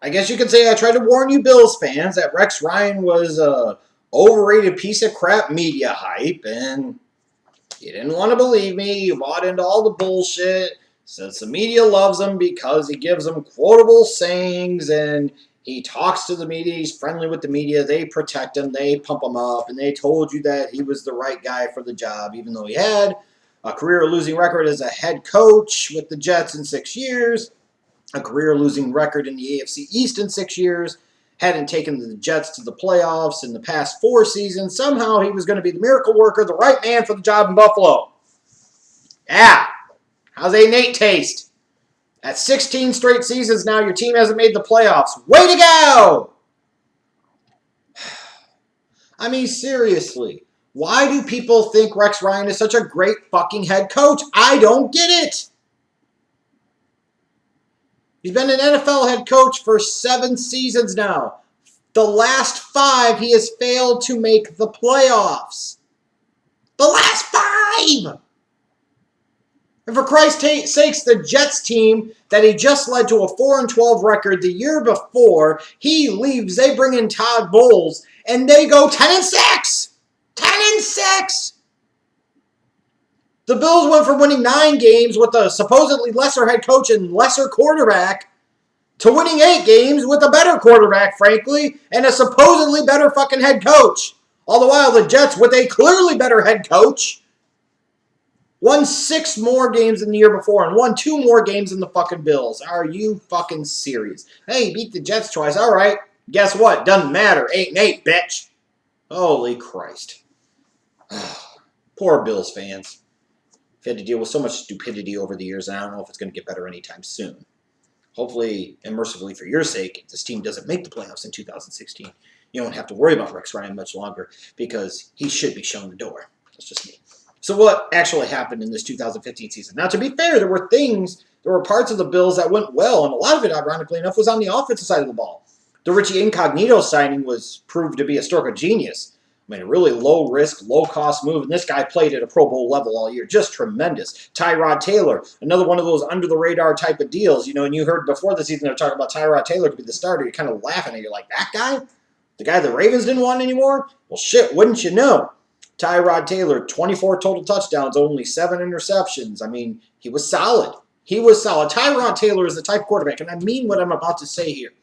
I guess you could say I tried to warn you Bills fans that Rex Ryan was a overrated piece of crap media hype, and you didn't want to believe me. You bought into all the bullshit. Since the media loves him because he gives them quotable sayings and he talks to the media, he's friendly with the media, they protect him, they pump him up, and they told you that he was the right guy for the job, even though he had a career losing record as a head coach with the Jets in 6 years, a career losing record in the AFC East in 6 years, hadn't taken the Jets to the playoffs in the past 4 seasons. Somehow he was going to be the miracle worker, the right man for the job in Buffalo. Yeah. How's A-Nate taste? At 16 straight seasons now, your team hasn't made the playoffs. Way to go! I mean, seriously. Why do people think Rex Ryan is such a great fucking head coach? I don't get it. He's been an NFL head coach for 7 seasons now. The last 5, he has failed to make the playoffs. The last 5! And for Christ's sakes, the Jets team that he just led to a 4-12 record the year before, he leaves, they bring in Todd Bowles, and they go 10-6! 10-6! The Bills went from winning 9 games with a supposedly lesser head coach and lesser quarterback to winning 8 games with a better quarterback, frankly, and a supposedly better fucking head coach. All the while, the Jets, with a clearly better head coach, won 6 more games than the year before and won 2 more games than the fucking Bills. Are you fucking serious? Hey, you beat the Jets twice. All right. Guess what? Doesn't matter. 8-8, bitch. Holy Christ. Poor Bills fans. I've had to deal with so much stupidity over the years, and I don't know if it's going to get better anytime soon. Hopefully, and mercifully for your sake, if this team doesn't make the playoffs in 2016, you don't have to worry about Rex Ryan much longer because he should be shown the door. That's just me. So what actually happened in this 2015 season? Now, to be fair, there were parts of the Bills that went well, and a lot of it, ironically enough, was on the offensive side of the ball. The Richie Incognito signing was proved to be a stroke of genius. I mean, a really low-risk, low-cost move, and this guy played at a Pro Bowl level all year. Just tremendous. Tyrod Taylor, another one of those under-the-radar type of deals. You know, and you heard before the season they were talking about Tyrod Taylor to be the starter. You're kind of laughing at it. You're like, that guy? The guy the Ravens didn't want anymore? Well, shit, wouldn't you know? Tyrod Taylor, 24 total touchdowns, only 7 interceptions. I mean, he was solid. He was solid. Tyrod Taylor is the type of quarterback, and I mean what I'm about to say here,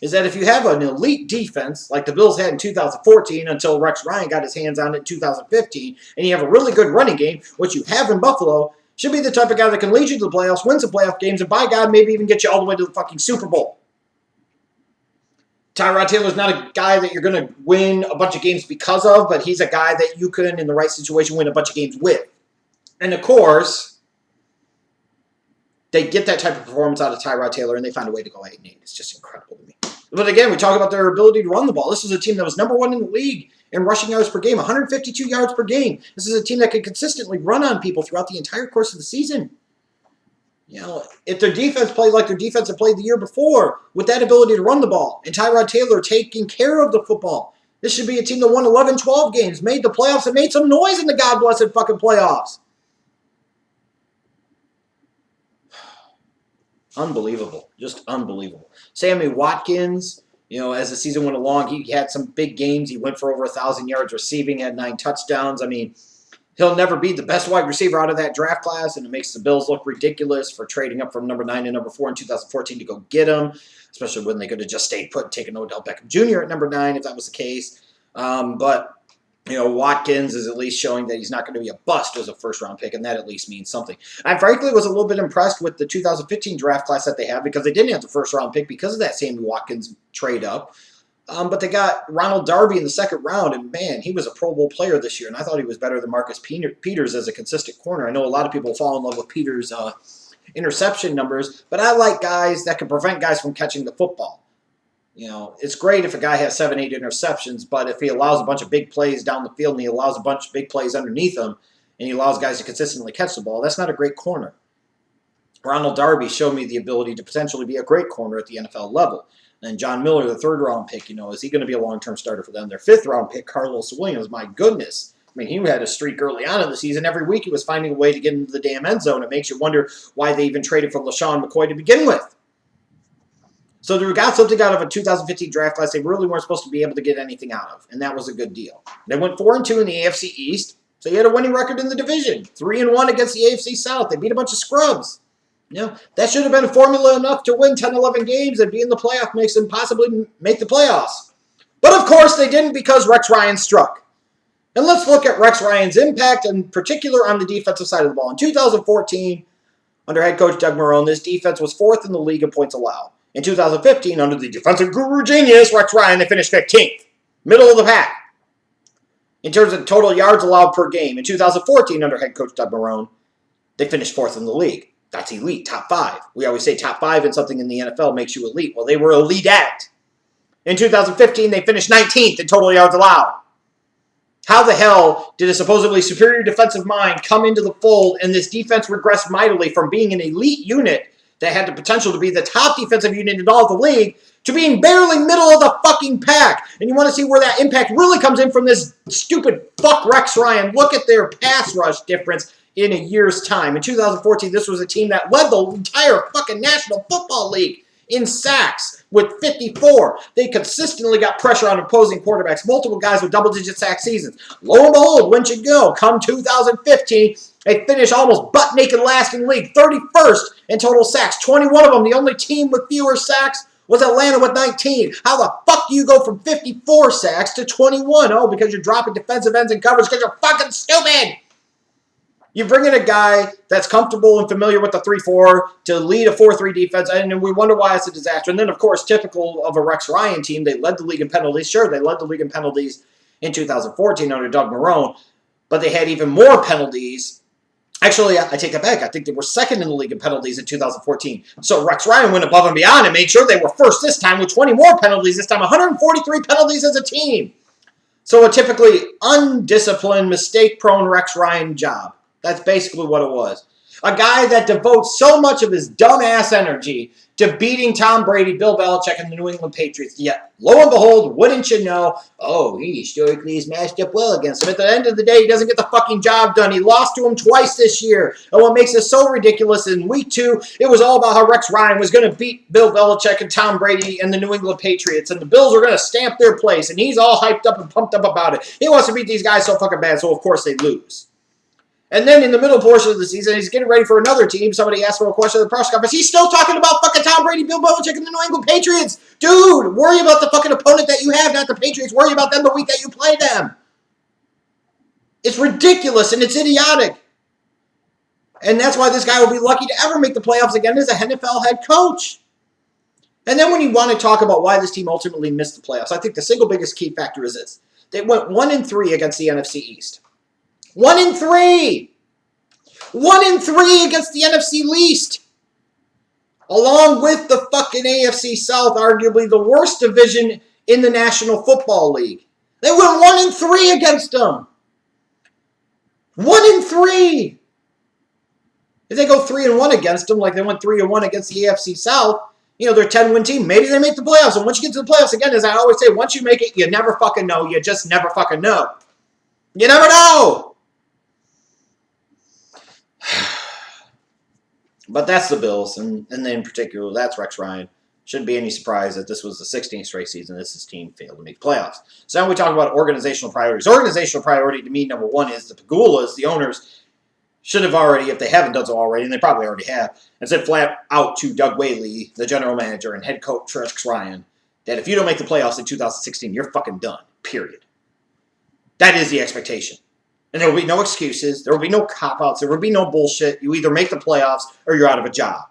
is that if you have an elite defense like the Bills had in 2014 until Rex Ryan got his hands on it in 2015, and you have a really good running game, which you have in Buffalo, should be the type of guy that can lead you to the playoffs, win some playoff games, and by God, maybe even get you all the way to the fucking Super Bowl. Tyrod Taylor's not a guy that you're going to win a bunch of games because of, but he's a guy that you can, in the right situation, win a bunch of games with. And of course, they get that type of performance out of Tyrod Taylor, and they find a way to go 8-8. It's just incredible to me. But again, we talk about their ability to run the ball. This is a team that was number 1 in the league in rushing yards per game, 152 yards per game. This is a team that could consistently run on people throughout the entire course of the season. You know, if their defense played like their defense had played the year before, with that ability to run the ball, and Tyrod Taylor taking care of the football, this should be a team that won 11, 12 games, made the playoffs, and made some noise in the God-blessed fucking playoffs. Unbelievable. Just unbelievable. Sammy Watkins, you know, as the season went along, he had some big games. He went for over 1,000 yards receiving, had 9 touchdowns. I mean, he'll never be the best wide receiver out of that draft class, and it makes the Bills look ridiculous for trading up from number 9 to number 4 in 2014 to go get him, especially when they could have just stayed put and taken Odell Beckham Jr. at number 9 if that was the case. But you know, Watkins is at least showing that he's not going to be a bust as a first-round pick, and that at least means something. I frankly was a little bit impressed with the 2015 draft class that they have because they didn't have the first-round pick because of that Sammy Watkins trade up. But they got Ronald Darby in the second round, and man, he was a Pro Bowl player this year, and I thought he was better than Marcus Peters as a consistent corner. I know a lot of people fall in love with Peters' interception numbers, but I like guys that can prevent guys from catching the football. You know, it's great if a guy has 7, 8 interceptions, but if he allows a bunch of big plays down the field and he allows a bunch of big plays underneath him and he allows guys to consistently catch the ball, that's not a great corner. Ronald Darby showed me the ability to potentially be a great corner at the NFL level. And John Miller, the third-round pick, you know, is he going to be a long-term starter for them? Their fifth-round pick, Carlos Williams, my goodness. I mean, he had a streak early on in the season. Every week he was finding a way to get into the damn end zone. It makes you wonder why they even traded for LaShawn McCoy to begin with. So they got something out of a 2015 draft class they really weren't supposed to be able to get anything out of, and that was a good deal. They went 4-2 in the AFC East, so you had a winning record in the division. 3-1 against the AFC South. They beat a bunch of scrubs. That should have been a formula enough to win 10, 11 games and be in the playoff mix and possibly make the playoffs. But of course they didn't because Rex Ryan struck. And let's look at Rex Ryan's impact, in particular on the defensive side of the ball. In 2014, under head coach Doug Marrone, this defense was 4th in the league in points allowed. In 2015, under the defensive guru genius, Rex Ryan, they finished 15th. Middle of the pack. In terms of total yards allowed per game, in 2014, under head coach Doug Marrone, they finished 4th in the league. That's elite, top 5. We always say top 5 in something in the NFL makes you elite. Well, they were elite at. In 2015, they finished 19th in total yards allowed. How the hell did a supposedly superior defensive mind come into the fold and this defense regressed mightily from being an elite unit that had the potential to be the top defensive unit in all of the league to being barely middle of the fucking pack? And you want to see where that impact really comes in from this stupid fuck Rex Ryan. Look at their pass rush difference in a year's time. In 2014, this was a team that led the entire fucking National Football League in sacks with 54. They consistently got pressure on opposing quarterbacks, multiple guys with double-digit sack seasons. Lo and behold, wouldn't you go, come 2015, they finished almost butt-naked last in the league, 31st in total sacks, 21 of them. The only team with fewer sacks was Atlanta with 19. How the fuck do you go from 54 sacks to 21? Oh, because you're dropping defensive ends in coverage because you're fucking stupid. You bring in a guy that's comfortable and familiar with the 3-4 to lead a 4-3 defense, and we wonder why it's a disaster. And then, of course, typical of a Rex Ryan team, they led the league in penalties. Sure, they led the league in penalties in 2014 under Doug Marrone, but they had even more penalties. Actually, I take that back. I think they were 2nd in the league in penalties in 2014. So Rex Ryan went above and beyond and made sure they were 1st this time with 20 more penalties this time, 143 penalties as a team. So a typically undisciplined, mistake-prone Rex Ryan job. That's basically what it was. A guy that devotes so much of his dumbass energy to beating Tom Brady, Bill Belichick, and the New England Patriots. Yet, lo and behold, wouldn't you know, he historically has matched up well against him. At the end of the day, he doesn't get the fucking job done. He lost to him twice this year. And what makes it so ridiculous, in week 2, it was all about how Rex Ryan was going to beat Bill Belichick and Tom Brady and the New England Patriots. And the Bills are going to stamp their place. And he's all hyped up and pumped up about it. He wants to beat these guys so fucking bad, so of course they lose. And then in the middle portion of the season, he's getting ready for another team. Somebody asked him a question at the press conference. He's still talking about fucking Tom Brady, Bill Belichick, and the New England Patriots. Dude, worry about the fucking opponent that you have, not the Patriots. Worry about them the week that you play them. It's ridiculous and it's idiotic. And that's why this guy will be lucky to ever make the playoffs again as a NFL head coach. And then when you want to talk about why this team ultimately missed the playoffs, I think the single biggest key factor is this. They went 1-3 against the NFC East. 1-3! 1-3 against the NFC least. Along with the fucking AFC South, arguably the worst division in the National Football League. They went 1-3 against them. 1-3! If they go 3-1 against them, like they went 3-1 against the AFC South, they're a 10-win team. Maybe they make the playoffs. And once you get to the playoffs, again, as I always say, once you make it, you never fucking know. You just never fucking know. You never know! But that's the Bills, and in particular, that's Rex Ryan. Shouldn't be any surprise that this was the 16th straight season this team failed to make playoffs. So now we talk about organizational priorities. Organizational priority to me, number one, is the Pegulas, the owners, should have already, if they haven't done so already, and they probably already have, and said flat out to Doug Whaley, the general manager and head coach Rex Ryan, that if you don't make the playoffs in 2016, you're fucking done, period. That is the expectation. And there will be no excuses. There will be no cop-outs. There will be no bullshit. You either make the playoffs or you're out of a job.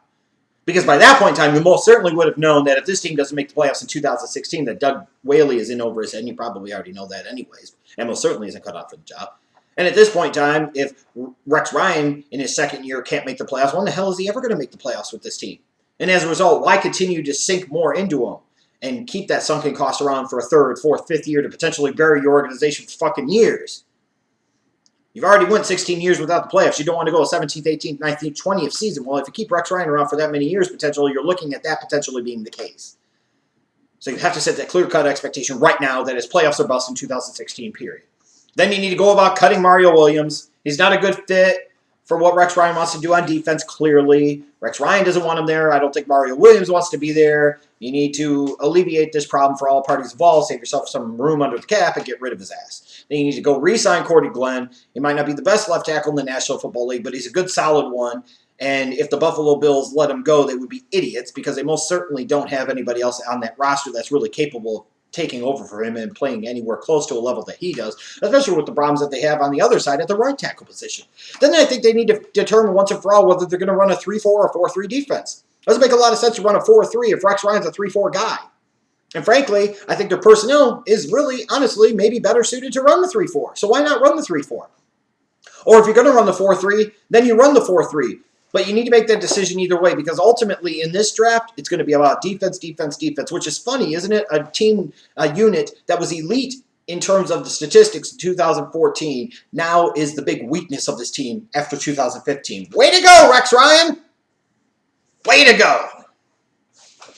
Because by that point in time, you most certainly would have known that if this team doesn't make the playoffs in 2016, that Doug Whaley is in over his head, and you probably already know that anyways, and most certainly isn't cut out for the job. And at this point in time, if Rex Ryan in his second year can't make the playoffs, when the hell is he ever going to make the playoffs with this team? And as a result, why continue to sink more into him and keep that sunken cost around for a third, fourth, fifth year to potentially bury your organization for fucking years? You've already went 16 years without the playoffs. You don't want to go a 17th, 18th, 19th, 20th season. Well, if you keep Rex Ryan around for that many years, potentially, you're looking at that potentially being the case. So you have to set that clear-cut expectation right now that his playoffs are bust in 2016, period. Then you need to go about cutting Mario Williams. He's not a good fit for what Rex Ryan wants to do on defense, clearly. Rex Ryan doesn't want him there. I don't think Mario Williams wants to be there. You need to alleviate this problem for all parties involved, save yourself some room under the cap, and get rid of his ass. Then you need to go re-sign Cordy Glenn. He might not be the best left tackle in the National Football League, but he's a good, solid one. And if the Buffalo Bills let him go, they would be idiots because they most certainly don't have anybody else on that roster that's really capable of taking over for him and playing anywhere close to a level that he does, especially with the problems that they have on the other side at the right tackle position. Then I think they need to determine once and for all whether they're going to run a 3-4 or 4-3 defense. It doesn't make a lot of sense to run a 4-3 if Rex Ryan's a 3-4 guy. And frankly, I think their personnel is really, honestly, maybe better suited to run the 3-4. So why not run the 3-4? Or if you're going to run the 4-3, then you run the 4-3. But you need to make that decision either way because ultimately in this draft, it's going to be about defense, defense, defense, which is funny, isn't it? A unit that was elite in terms of the statistics in 2014 now is the big weakness of this team after 2015. Way to go, Rex Ryan! Way to go!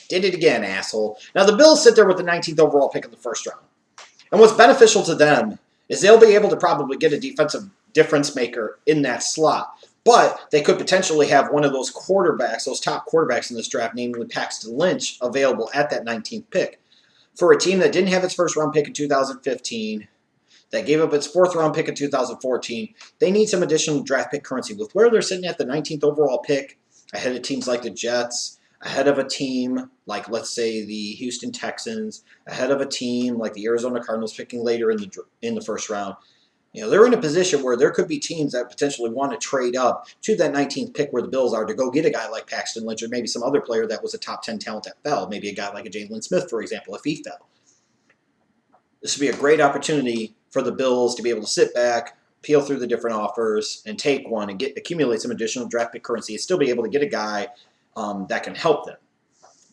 Did it again, asshole. Now, the Bills sit there with the 19th overall pick in the first round. And what's beneficial to them is they'll be able to probably get a defensive difference maker in that slot. But they could potentially have one of those quarterbacks, those top quarterbacks in this draft, namely Paxton Lynch, available at that 19th pick. For a team that didn't have its first-round pick in 2015, that gave up its fourth-round pick in 2014, they need some additional draft pick currency. With where they're sitting at the 19th overall pick, ahead of teams like the Jets, ahead of a team like, let's say, the Houston Texans, ahead of a team like the Arizona Cardinals picking later in the first round, they're in a position where there could be teams that potentially want to trade up to that 19th pick where the Bills are to go get a guy like Paxton Lynch or maybe some other player that was a top 10 talent that fell. Maybe a guy like a Jalen Smith, for example, if he fell. This would be a great opportunity for the Bills to be able to sit back, peel through the different offers, and take one and accumulate some additional draft pick currency and still be able to get a guy that can help them.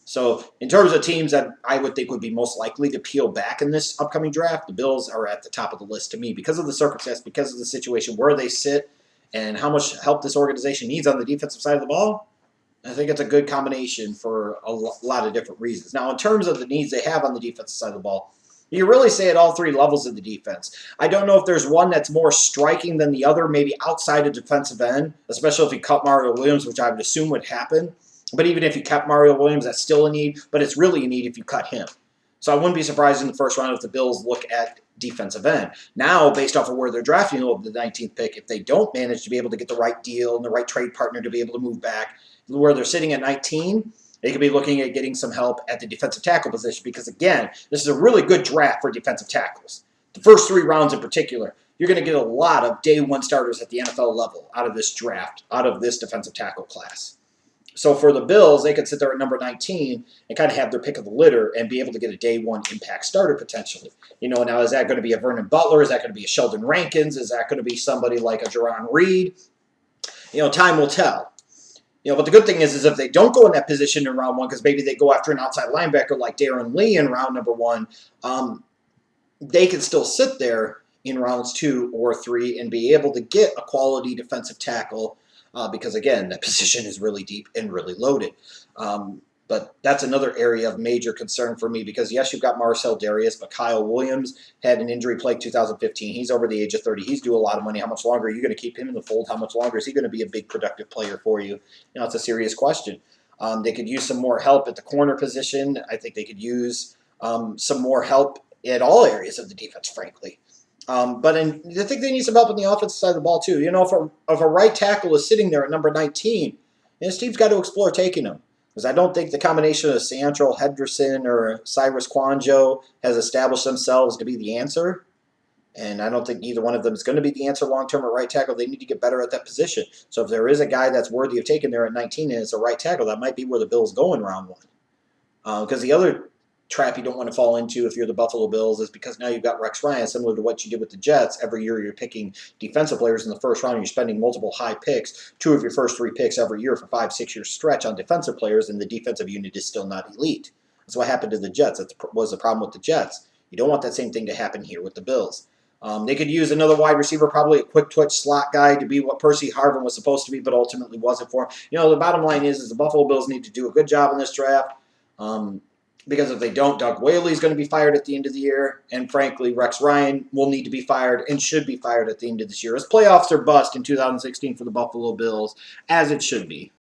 So in terms of teams that I would think would be most likely to peel back in this upcoming draft, the Bills are at the top of the list to me because of the circumstance, because of the situation where they sit, and how much help this organization needs on the defensive side of the ball. I think it's a good combination for a lot of different reasons. Now, in terms of the needs they have on the defensive side of the ball, you really say at all three levels of the defense. I don't know if there's one that's more striking than the other, maybe outside of defensive end, especially if you cut Mario Williams, which I would assume would happen. But even if you cut Mario Williams, that's still a need, but it's really a need if you cut him. So I wouldn't be surprised in the first round if the Bills look at defensive end. Now, based off of where they're drafting over the 19th pick, if they don't manage to be able to get the right deal and the right trade partner to be able to move back, where they're sitting at 19, they could be looking at getting some help at the defensive tackle position because, again, this is a really good draft for defensive tackles. The first 3 rounds in particular, you're going to get a lot of day one starters at the NFL level out of this draft, out of this defensive tackle class. So for the Bills, they could sit there at number 19 and kind of have their pick of the litter and be able to get a day one impact starter potentially. Now is that going to be a Vernon Butler? Is that going to be a Sheldon Rankins? Is that going to be somebody like a Jerron Reed? Time will tell. But the good thing is if they don't go in that position in round 1, because maybe they go after an outside linebacker like Darren Lee in round number 1, they can still sit there in rounds 2 or 3 and be able to get a quality defensive tackle because, again, that position is really deep and really loaded. But that's another area of major concern for me because, yes, you've got Marcel Darius, but Kyle Williams had an injury-plagued 2015. He's over the age of 30. He's due a lot of money. How much longer are you going to keep him in the fold? How much longer is he going to be a big productive player for you? It's a serious question. They could use some more help at the corner position. I think they could use some more help at all areas of the defense, frankly. But I think they need some help on the offensive side of the ball, too. If a right tackle is sitting there at number 19, this team's got to explore taking him. Because I don't think the combination of Santrell Henderson or Cyrus Kouandjio has established themselves to be the answer. And I don't think either one of them is going to be the answer long-term at right tackle. They need to get better at that position. So if there is a guy that's worthy of taking there at 19 and it's a right tackle, that might be where the Bills go in round 1. Because the other trap you don't want to fall into if you're the Buffalo Bills is because now you've got Rex Ryan, similar to what you did with the Jets. Every year you're picking defensive players in the first round. You're spending multiple high picks, 2 of your first 3 picks every year for 5-6 year stretch on defensive players, and the defensive unit is still not elite. That's what happened to the Jets. That was the problem with the Jets. You don't want that same thing to happen here with the Bills. They could use another wide receiver, probably a quick twitch slot guy to be what Percy Harvin was supposed to be, but ultimately wasn't for him. The bottom line is the Buffalo Bills need to do a good job in this draft. Because if they don't, Doug Whaley is going to be fired at the end of the year. And frankly, Rex Ryan will need to be fired and should be fired at the end of this year. As playoffs are bust in 2016 for the Buffalo Bills, as it should be.